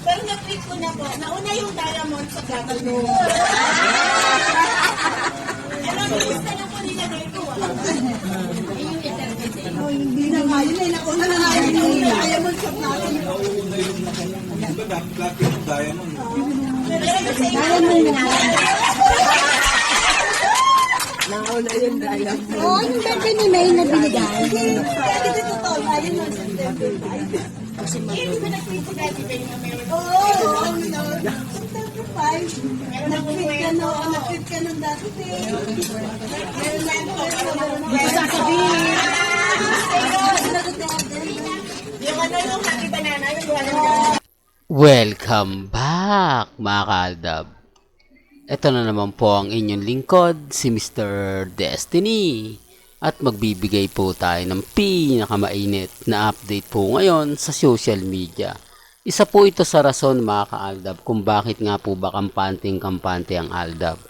Pero na-tweet ko na po, nauna yung diamond sa gagawin. Gusto na po nila dito. Hindi na nga yun eh. Nauna na nga yun yung diamond shop natin. Diamond. Nauna yung diamond. Oo, yung bebe ni May na binigay. Kasi dito to, diamond September 5. Hindi ba nag-tweet si Daddy Ben na meron? Oo, September 5. Nag-tweet ka nung dati. Hindi sasabihin. Yung ano yung happy banana, yung walang Welcome back mga kaaldab. Ito na naman po ang inyong lingkod, si Mr. Destiny. At magbibigay po tayo ng pinakamainit na update po ngayon sa social media. Isa po ito sa rason mga kaaldab kung bakit nga po ba kampante ang aldab.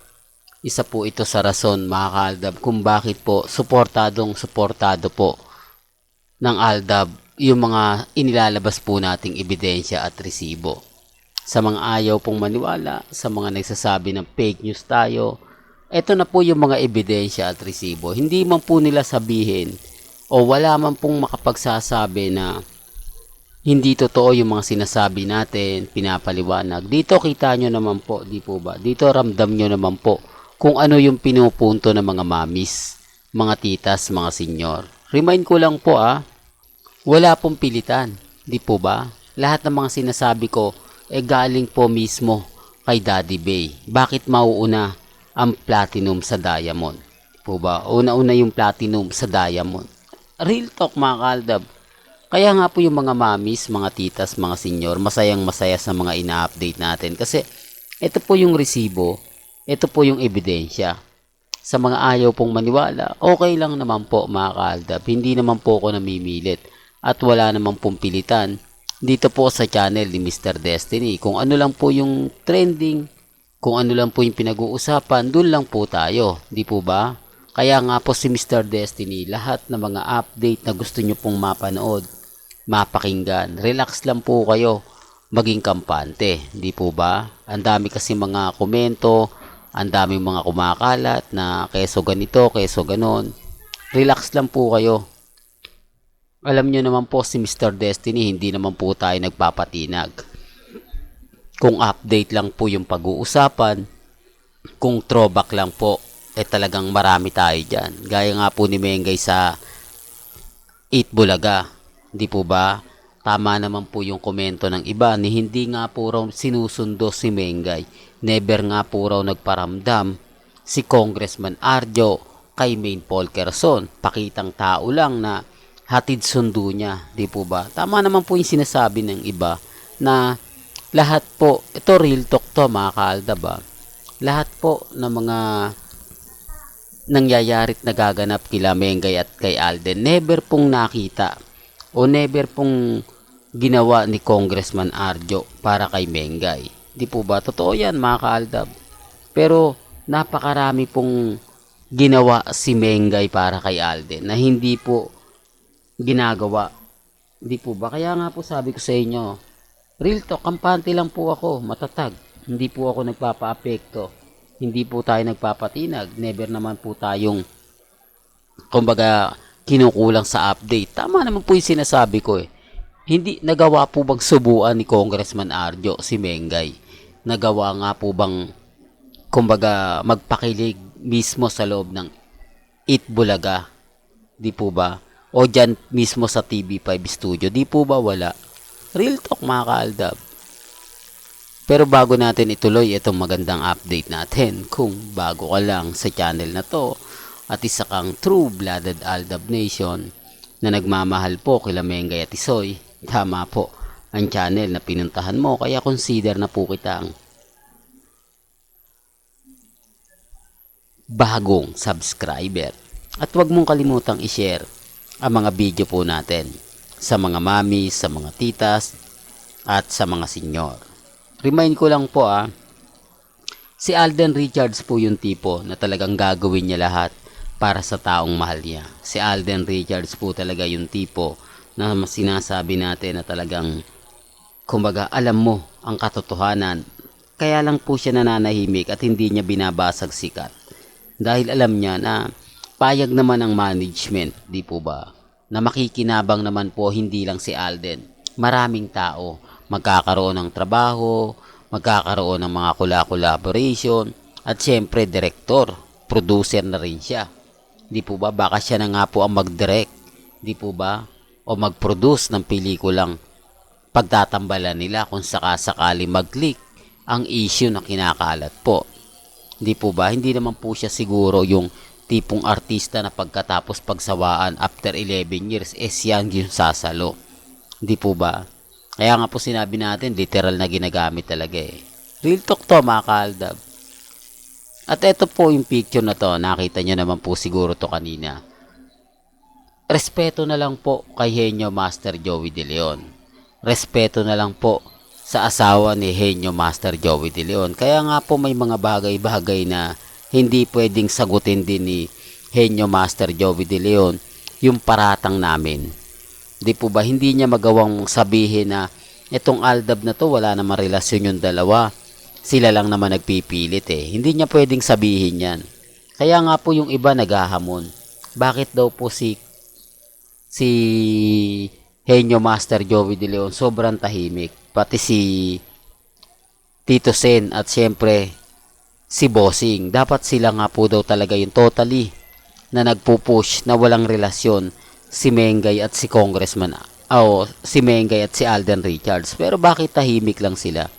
Isa po ito sa rason mga kaaldab kung bakit po suportado po ng aldab yung mga inilalabas po nating ebidensya at resibo. Sa mga ayaw pong maniwala, sa mga nagsasabi ng fake news tayo, ito na po yung mga ebidensya at resibo. Hindi man po nila sabihin o wala man pong makapagsasabi na hindi totoo yung mga sinasabi natin, pinapaliwanag. Dito kita nyo naman po, di po ba? Dito ramdam nyo naman po kung ano yung pinupunto ng mga mamis, mga titas, mga senyor. Remind ko lang po wala pong pilitan, di po ba? Lahat ng mga sinasabi ko galing po mismo kay Daddy Bay. Bakit mauuna ang platinum sa diamond? Po ba? Una-una yung platinum sa diamond. Real talk mga kaaldab. Kaya nga po yung mga mamis, mga titas, mga senyor, masayang-masaya sa mga ina-update natin. Kasi ito po yung resibo, ito po yung ebidensya. Sa mga ayaw pong maniwala, okay lang naman po mga kaaldab. Hindi naman po ako namimilit. At wala naman pong pilitan dito po sa channel ni Mr. Destiny. Kung ano lang po yung trending, kung ano lang po yung pinag-uusapan, dun lang po tayo. Di po ba? Kaya nga po si Mr. Destiny, lahat ng mga update na gusto nyo pong mapanood, mapakinggan, relax lang po kayo, maging kampante. Di po ba? Ang dami kasi mga komento, ang daming mga kumakalat na keso ganito, keso ganon. Relax lang po kayo. Alam nyo naman po si Mr. Destiny, hindi naman po tayo nagpapatinag. Kung update lang po yung pag-uusapan, kung throwback lang po, talagang marami tayo dyan. Gaya nga po ni Mengay sa Eat Bulaga. Di po ba? Tama naman po yung komento ng iba ni hindi nga po raw sinusundo si Mengay. Never nga po raw nagparamdam si Congressman Arjo kay Maine Paul Quezon. Pakitang tao lang na hatid sundo niya, di po ba? Tama naman po yung sinasabi ng iba na lahat po, ito real talk to mga kaaldab, lahat po ng mga nangyayari't nagaganap kila Mengay at kay Alden, never pong nakita o never pong ginawa ni Congressman Arjo para kay Mengay. Di po ba? Totoo yan mga kaaldab. Pero napakarami pong ginawa si Mengay para kay Alden na hindi po ginagawa. Hindi po ba? Kaya nga po sabi ko sa inyo, real talk, kampante lang po ako, matatag. Hindi po ako nagpapa-apekto. Hindi po tayo nagpapatinag. Never naman po tayong kumbaga kinukulang sa update. Tama naman po yung sinasabi ko Hindi, nagawa po bang subuan ni Congressman Arjo si Mengay? Nagawa nga po bang kumbaga magpakilig mismo sa loob ng Eat Bulaga? Di po ba? O dyan mismo sa TV5 studio, di po ba wala? Real talk mga kaaldab. Pero bago natin ituloy itong magandang update natin, kung bago ka lang sa channel na to at isa kang true-blooded Aldab Nation na nagmamahal po kila Mengay at Isoy, tama po ang channel na pinuntahan mo, kaya consider na po kitang bagong subscriber. At huwag mong kalimutang i-share ang mga video po natin sa mga mami, sa mga titas, at sa mga senyor. remind ko lang po si Alden Richards po yung tipo na talagang gagawin niya lahat para sa taong mahal niya. Si Alden Richards po talaga yung tipo na sinasabi natin na talagang kumbaga alam mo ang katotohanan. Kaya lang po siya nananahimik at hindi niya binabasag sikat. Dahil alam niya na payag naman ang management, di po ba? Na makikinabang naman po hindi lang si Alden. Maraming tao magkakaroon ng trabaho, magkakaroon ng mga collaboration, at syempre director, producer na rin siya. Di po ba? Baka siya na nga po ang mag-direct, di po ba? O mag-produce ng pelikulang pagtatambalan nila kung sakasakali mag-click ang issue na kinakalat po. Di po ba? Hindi naman po siya siguro yung tipong artista na pagkatapos pagsawaan after 11 years, siya yung sasalo. Di po ba? Kaya nga po sinabi natin, literal na ginagamit talaga eh. Real talk to mga kaaldab. At ito po yung picture na to, nakita nyo naman po siguro to kanina. Respeto na lang po kay Henyo Master Joey De Leon. Respeto na lang po sa asawa ni Henyo Master Joey De Leon. Kaya nga po may mga bagay-bagay na hindi pwedeng sagutin din ni Henyo Master Joey De Leon yung paratang namin. Di po ba hindi niya magawang sabihin na itong Aldab na to wala namang relasyon yung dalawa. Sila lang naman nagpipilit eh. Hindi niya pwedeng sabihin yan. Kaya nga po yung iba naghahamon. Bakit daw po si Henyo Master Joey De Leon sobrang tahimik? Pati si Tito Sen at syempre si Bossing. Dapat sila nga po daw talaga yung totally na nagpupush na walang relasyon si Mengay at si Congressman si Mengay at si Alden Richards. Pero bakit tahimik lang sila?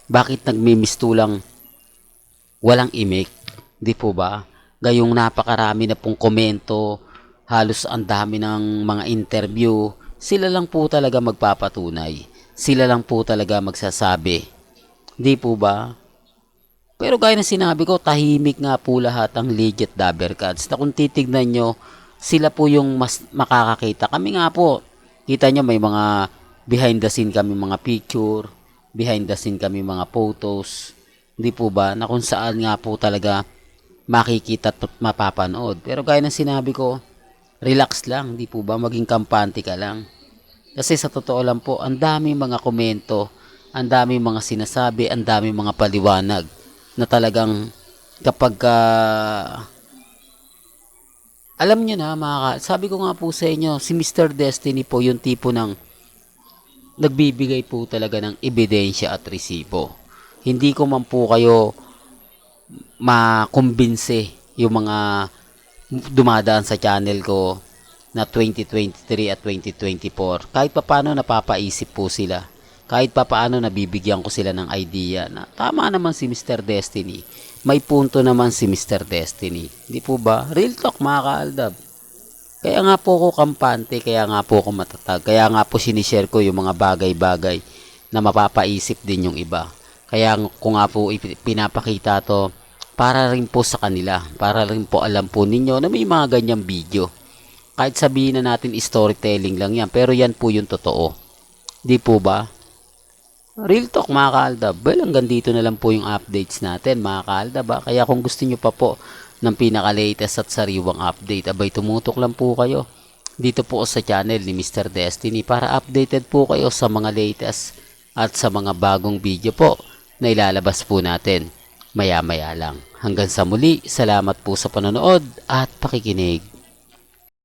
Bakit nagmimistulang walang imik? Di po ba? Gayong napakarami na pong komento, halos ang dami ng mga interview, sila lang po talaga magpapatunay. Sila lang po talaga magsasabi. Di po ba? Pero gaya na sinabi ko, tahimik nga po lahat ang legit Dabber Cats. Na kung titignan nyo, sila po yung mas makakakita. Kami nga po, kita nyo may mga behind the scene kami mga picture, behind the scene kami mga photos. Di po ba? Na kung saan nga po talaga makikita at mapapanood. Pero gaya na sinabi ko, relax lang. Di po ba? Maging kampante ka lang. Kasi sa totoo lang po, ang daming mga komento, ang daming mga sinasabi, ang daming mga paliwanag na talagang kapag alam nyo na sabi ko nga po sa inyo, si Mr. Destiny po yung tipo ng nagbibigay po talaga ng ebidensya at resibo. Hindi ko man po kayo makumbinse yung mga dumadaan sa channel ko na 2023 at 2024. Kahit papaano napapaisip po sila. Kahit papaano nabibigyan ko sila ng idea na tama naman si Mr. Destiny. May punto naman si Mr. Destiny. Di po ba? Real talk mga kaaldab. Kaya nga po ako kampante, kaya nga po ako matatag. Kaya nga po sinishare ko yung mga bagay-bagay na mapapaisip din yung iba. Kaya ko nga po pinapakita to para rin po sa kanila. Para rin po alam po ninyo na may mga ganyang video. Kahit sabihin na natin storytelling lang yan. Pero yan po yung totoo. Di po ba? Real talk mga kaaldab. Well, hanggang dito na lang po yung updates natin mga kaaldab. Kaya kung gusto nyo pa po ng pinaka-latest at sariwang update, abay tumutok lang po kayo dito po sa channel ni Mr. Destiny para updated po kayo sa mga latest at sa mga bagong video po na ilalabas po natin maya-maya lang. Hanggang sa muli, salamat po sa panonood at pakikinig.